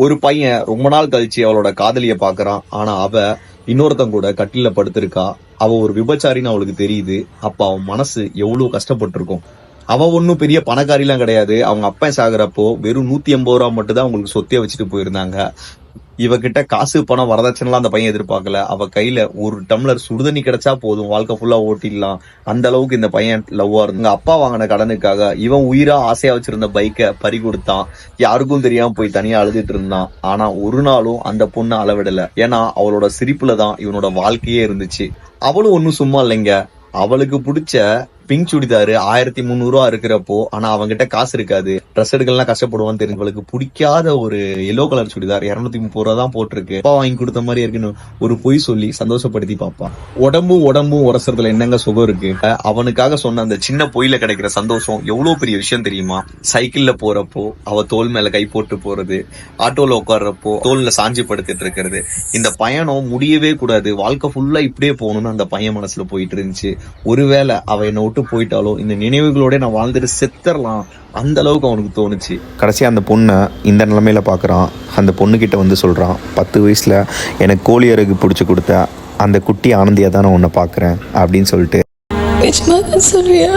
ஒரு பையன் ரொம்ப நாள் கழிச்சு அவளோட காதலிய பாக்குறான். ஆனா அவ இன்னொருத்தன் கூட கட்டில படுத்திருக்கா. அவ ஒரு விபச்சாரின்னு அவளுக்கு தெரியுது. அப்ப அவன் மனசு எவ்வளவு கஷ்டப்பட்டிருக்கும். அவ ஒன்னும் பெரிய பணக்காரிலாம் கிடையாது. அவங்க அப்பா சாகுறப்போ வெறும் 180 ரூபா மட்டும் தான் அவங்களுக்கு சொத்தே வச்சுட்டு போயிருந்தாங்க. இவகிட்ட காசு பணம் வரதட்சணைலாம் அந்த பையன் எதிர்பார்க்கல. அவ கையில ஒரு டம்ளர் சுடுதண்ணி கிடைச்சா போதும், வாழ்க்கை ஃபுல்லா ஓட்டிடலாம். அந்த அளவுக்கு இந்த பையன் லவ்வா இருந்தாங்க. அப்பா வாங்கின கடனுக்காக இவன் உயிரா ஆசையா வச்சிருந்த பைக்கை பறி கொடுத்தான். யாருக்கும் தெரியாம போய் தனியா அழுதுட்டு இருந்தான். ஆனா ஒரு நாளும் அந்த பொண்ணு அளவிடல. ஏன்னா அவளோட சிரிப்புலதான் இவனோட வாழ்க்கையே இருந்துச்சு. அவளும் ஒன்னும் சும்மா இல்லைங்க. அவளுக்கு பிடிச்ச பிங்க் சுடிதாரு 1300 ரூபா இருக்கிறப்போ, ஆனா அவங்கிட்ட காசு இருக்காது. ட்ரெஸ் எடுக்கலாம் கஷ்டப்படுவான்னு தெரிஞ்சு அவளுக்கு பிடிக்காத ஒரு எல்லோ கலர் சுடிதார் 230 ரூபா தான் போட்டிருக்கு. அப்பா வாங்கி கொடுத்த மாதிரி இருக்குன்னு ஒரு பொய் சொல்லி சந்தோஷப்படுத்தி பாப்பான். உடம்பும் உரசறதுல என்னங்க சுகம் இருக்கு. அவனுக்காக சொன்ன அந்த சின்ன பொய்ல கிடைக்கிற சந்தோஷம் எவ்வளவு பெரிய விஷயம் தெரியுமா? சைக்கிள்ல போறப்போ அவ தோல் மேல கை போட்டு போறது, ஆட்டோல உட்கார்றப்போ தோல்ல சாஞ்சி படுத்துட்டு இருக்கிறது. இந்த பயணம் முடியவே கூடாது, வாழ்க்கை ஃபுல்லா இப்படியே போகணும்னு அந்த பையன் மனசுல போயிட்டு இருந்துச்சு. ஒருவேளை அவ என்ன விட்டு போயிட்டாலும் இந்த நினைவுகளோட நான் வாழ்ந்துட்டு செத்துறலாம், அந்த அளவுக்கு அவனுக்கு தோணுச்சு. கடைசியாக அந்த பொண்ணை இந்த நிலமையில பார்க்குறான். அந்த பொண்ணுக்கிட்ட வந்து சொல்கிறான், 10 வயசில் எனக்கு கோழி அருகு பிடிச்சி கொடுத்த அந்த குட்டி ஆனந்தியாக தான் நான் உன்னை பார்க்குறேன் அப்படின்னு சொல்லிட்டு. சொல்றியா?